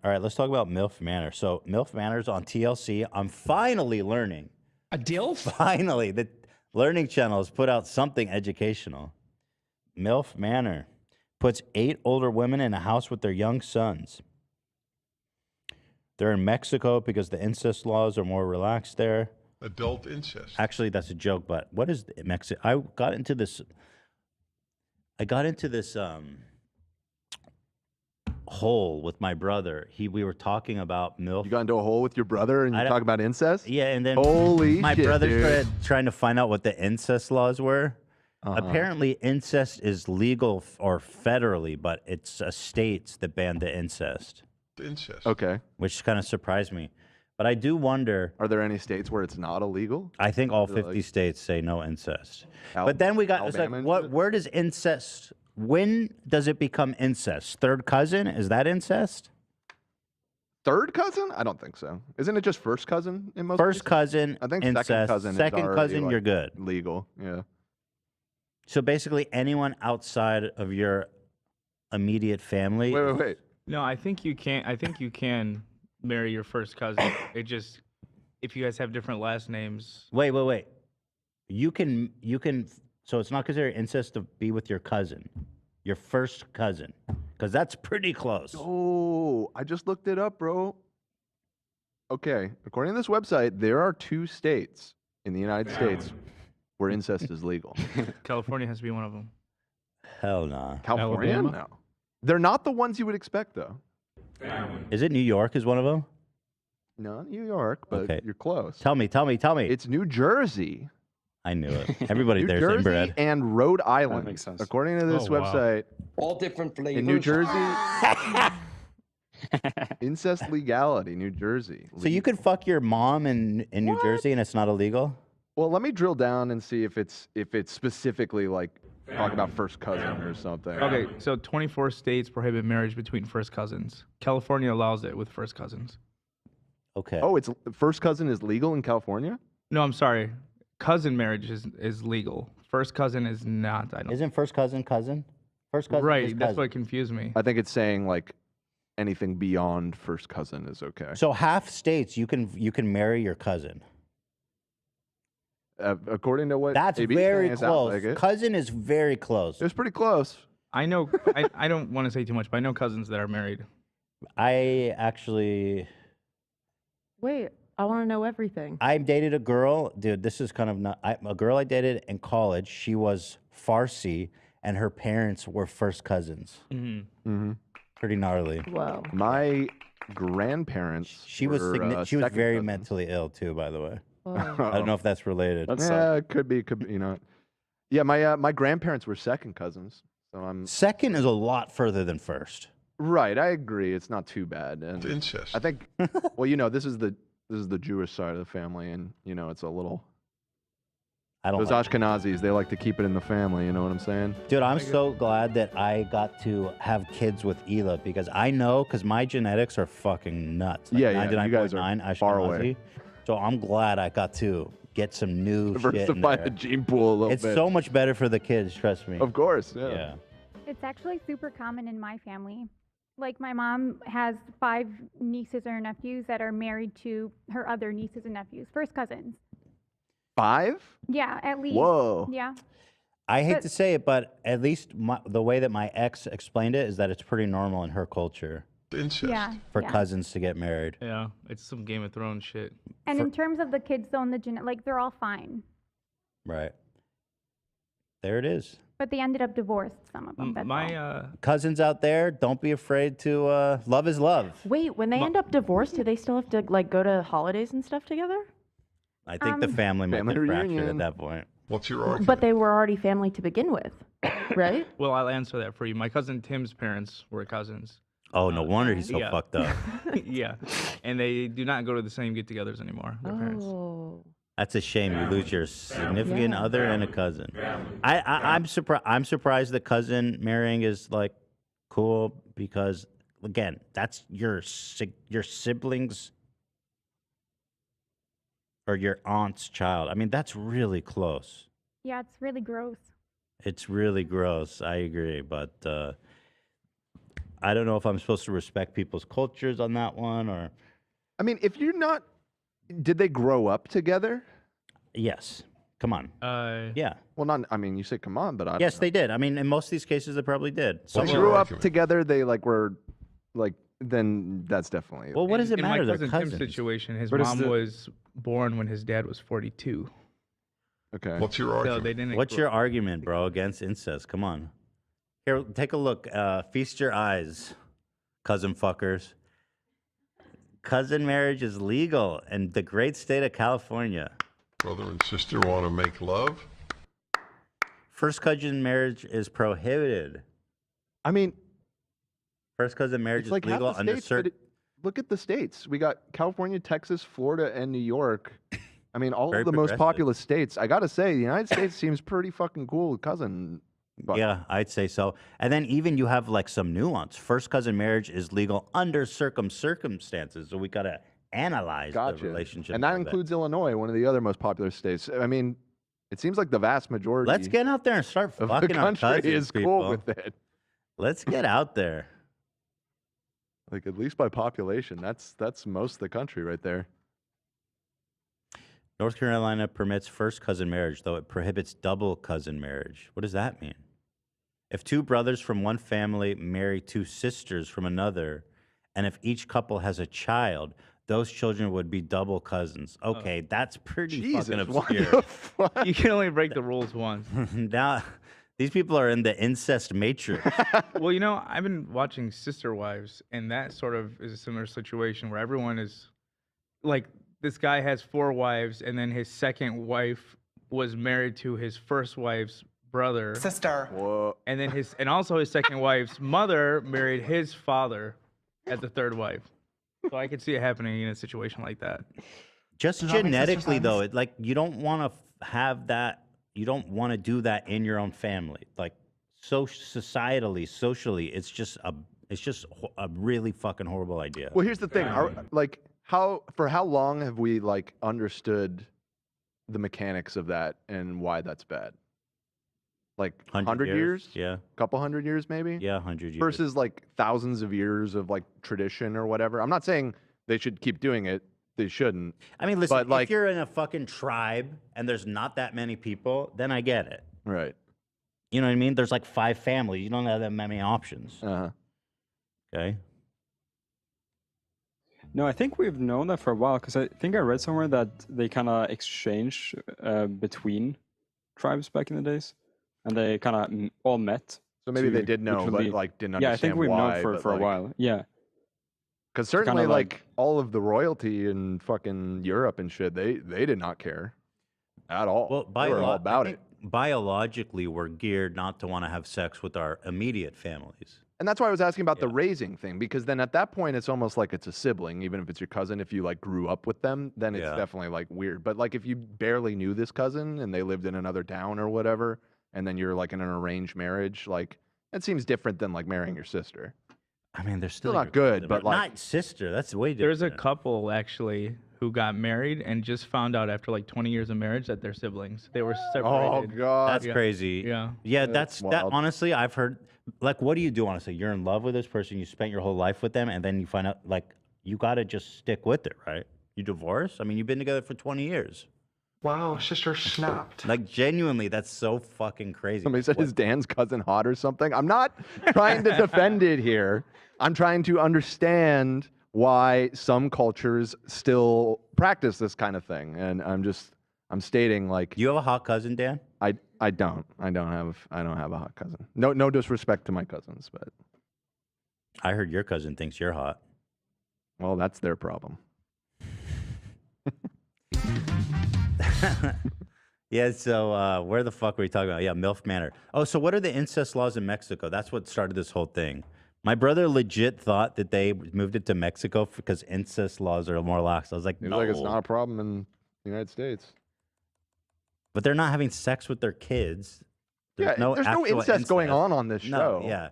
All right, let's talk about MILF Manor. So MILF Manor's on TLC. I'm finally learning. A DILF? Finally, the Learning Channel has put out something educational. MILF Manor puts 8 older women in a house with their young sons. They're in Mexico because the incest laws are more relaxed there. Adult incest. Actually, that's a joke, but what is Mexico? I got into this hole with my brother. We were talking about MILF. You got into a hole with your brother and you talk about incest? Yeah, and then Holy my shit, brother dude. started trying to find out what the incest laws were. Apparently, incest is legal or federally, but it's states that ban the incest. Incest. Okay. Which kind of surprised me. But I do wonder. Are there any states where it's not illegal? I think all 50 states say no incest. But then we got, it's like, where does incest, when does it become incest? Third cousin? Is that incest? Third cousin? I don't think so. Isn't it just first cousin in most First cases? cousin, I think incest. second cousin is Second already, cousin, like, you're good. Legal, yeah. So basically, anyone outside of your immediate family. Wait. No, I think you can. I think you can marry your first cousin. It just, if you guys have different last names. Wait. You can. So it's not considered incest to be with your cousin, your first cousin, because that's pretty close. Oh, I just looked it up, bro. Okay, according to this website, there are 2 states in the United States where incest is legal. California has to be one of them. Hell nah. California? Alabama? No. They're not the ones you would expect, though. Is it New York? Is one of them? No, New York, but Okay. you're close. Tell me. It's New Jersey. I knew it. Everybody New there's Jersey inbred. and Rhode Island. makes sense. According to this Oh, wow. website, All different flavors. in New Jersey, incest legality, New Jersey. So you could fuck your mom in New Jersey and it's not illegal? Well, let me drill down and see if it's specifically like talk about first cousin or something. Okay, so 24 states prohibit marriage between first cousins. California allows it with first cousins. Okay. Oh, it's first cousin is legal in California? No, I'm sorry. Cousin marriage is legal. First cousin is not. I don't. Isn't first cousin cousin? First cousin is Right. cousin. That's what confused me. I think it's saying like anything beyond first cousin is okay. So half states you can marry your cousin. According to what That's AB 's very saying, it sounds close. like it. Cousin is very close. It's pretty close. I know. I don't want to say too much, but I know cousins that are married. I actually Wait, I want to know everything. I dated a girl, dude. This is kind of not a girl I dated in college. She was Farsi, and her parents were first cousins. Mm-hmm. Pretty gnarly. Whoa. My grandparents. She was were, she was second very cousins. mentally ill too, by the way. Whoa. I don't know if that's related. Yeah, it could be. You know. Yeah, my grandparents were second cousins, so I'm Second is a lot further than first. right. I agree. It's not too bad. And Incest. I think, well, you know, this is the Jewish side of the family, and you know, it's a little. I don't Those like Ashkenazis, they like to keep it in the family. You know what I'm saying? Dude, I'm so glad that I got to have kids with Ela because I know, because my genetics are fucking nuts. Like Yeah, you guys are 99.9 far Ashkenazi. away. So I'm glad I got to get some new shit in Diversify there. the gene pool a little It's bit. so much better for the kids, trust me. Of course, yeah. Yeah. It's actually super common in my family. Like my mom has 5 nieces or nephews that are married to her other nieces and nephews, first cousins. 5? Yeah, at least. Whoa. Yeah. I hate But- to say it, but at least the way that my ex explained it is that it's pretty normal in her culture Incest. Yeah. for yeah. cousins to get married. Yeah, it's some Game of Thrones shit. And for- in terms of the kids, though, and the like they're all fine, Right. There it is. but they ended up divorced. Some of them. That's all. My Cousins out there, don't be afraid to love is love. Wait, when they end up divorced, do they still have to like go to holidays and stuff together? I think the family might Family be fractured reunion. at that point. What's your argument? But they were already family to begin with, right? well, I'll answer that for you. My cousin Tim's parents were cousins. Oh, no wonder he's so yeah. fucked up. Yeah, and they do not go to the same get-togethers anymore. Their parents. Oh. That's a shame. You lose your significant Yeah. other and a cousin. I'm surprised. I'm surprised the cousin marrying is like cool because again, that's your siblings or your aunt's child. I mean, that's really close. Yeah, it's really gross. It's really gross. I agree, but I don't know if I'm supposed to respect people's cultures on that one or I mean, if you're not, did they grow up together? yes. Come on. Yeah. Well, not. I mean, you say come on, but I. Yes, don't they did. I mean, in most of these cases, they probably did. If Some they What's were- your grew up argument? together. They like were like. Then that's definitely. well, what does it In matter? my They're cousin cousins. Tim's situation, his But is mom the- was born when his dad was 42. Okay. What's your So argument? they didn't. What's grow- your argument, bro, against incest? Come on. Here, take a look. Feast your eyes, cousin fuckers. Cousin marriage is legal in the great state of California. Brother and sister want to make love? First cousin marriage is prohibited. I mean, First cousin marriage it's is like half legal the under states. certain. Look at the states. We got California, Texas, Florida, and New York. I mean, all Very of the most progressive. populous states. I gotta say, the United States seems pretty fucking cool with cousin. But Yeah, I'd say so. And then even you have like some nuance. First cousin marriage is legal under circumstances. So we gotta analyze the Gotcha. relationship. And that a bit. includes Illinois, one of the other most popular states. I mean, it seems like the vast majority Let's get out there and start of the fucking our country cousins, is people. cool with it. Let's get out there. Like at least by population, that's most of the country right there. North Carolina permits first cousin marriage, though it prohibits double cousin marriage. What does that mean? If two brothers from one family marry two sisters from another, and if each couple has a child, those children would be double cousins. Okay, that's pretty fucking Jesus, what obscure. the fuck? You can only break the rules once. Now, these people are in the incest matrix. Well, you know, I've been watching Sister Wives, and that sort of is a similar situation where everyone is like, this guy has 4 wives, and then his second wife was married to his first wife's brother, Sister. Whoa. and then and also his second wife's mother married his father as the third wife. So I could see it happening in a situation like that. Just Does that make sense to genetically, though, science? like you don't want to have that. You don't want to do that in your own family. Like, so societally, socially, it's just a really fucking horrible idea. Well, here's the thing. For how long have we like understood the mechanics of that and why that's bad? Like 100 years? Yeah, Couple hundred years maybe? yeah, 100 years. Versus like thousands of years of like tradition or whatever. I'm not saying they should keep doing it. They shouldn't. I mean, listen, but, like- if you're in a fucking tribe and there's not that many people, then I get it. Right. You know what I mean? There's like 5 families. You don't have that many options. Uh-huh. Okay. No, I think we've known that for a while because I think I read somewhere that they kind of exchange between tribes back in the days, and they kind of all met. So maybe they to did know, but literally- like didn't understand Yeah, I think we've why. known for but, a while. Yeah, Because certainly, like- like all of the royalty in fucking Europe and shit, they did not care at all. Well, they were all about it. Biologically, we're geared not to want to have sex with our immediate families. And that's why I was asking about the Yeah. raising thing, because then at that point, it's almost like it's a sibling, even if it's your cousin. If you like grew up with them, then it's Yeah. definitely like weird. But like if you barely knew this cousin and they lived in another town or whatever, and then you're like in an arranged marriage, like that seems different than like marrying your sister. I mean, they're still not your good, cousin, but, like- not sister. That's way different. There's a couple actually who got married and just found out after like 20 years of marriage that they're siblings. They were Oh separated. god, That's Yeah. crazy. Yeah. Yeah, That's that's that. wild. Honestly, I've heard. Like, what do you do? Honestly, you're in love with this person. You spent your whole life with them, and then you find out like you got to just stick with it, right? You divorce. I mean, you've been together for 20 years. Wow, sister snapped. Like, genuinely, that's so fucking crazy. Somebody said, What- "Is Dan's cousin hot or something?" I'm not trying to defend it here. I'm trying to understand why some cultures still practice this kind of thing, and I'm stating like Do you have a hot cousin, Dan? I don't have a hot cousin. No disrespect to my cousins, but I heard your cousin thinks you're hot. well, that's their problem. Yeah, so where the fuck were we talking about? Yeah, MILF Manor. Oh, so what are the incest laws in Mexico? That's what started this whole thing. My brother legit thought that they moved it to Mexico because incest laws are more lax. I was like, It's no. like it's not a problem in the United States. But they're not having sex with their kids. There's no actual incest going on this No, show. yeah.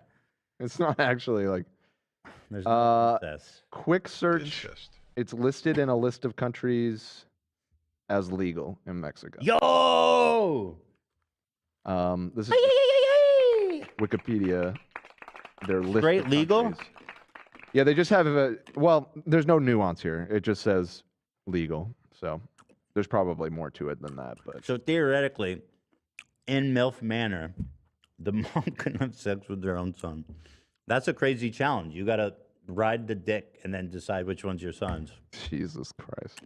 It's not actually like There's Uh, no incest. quick search. Incest. It's listed in a list of countries as legal in Mexico. Yo! This is Wikipedia. their list. Straight of legal? countries. Yeah, they just have a. Well, there's no nuance here. It just says legal. So there's probably more to it than that. But So theoretically, in MILF manner, the mom can have sex with their own son. That's a crazy challenge. You got to ride the dick and then decide which one's your son's. Jesus Christ.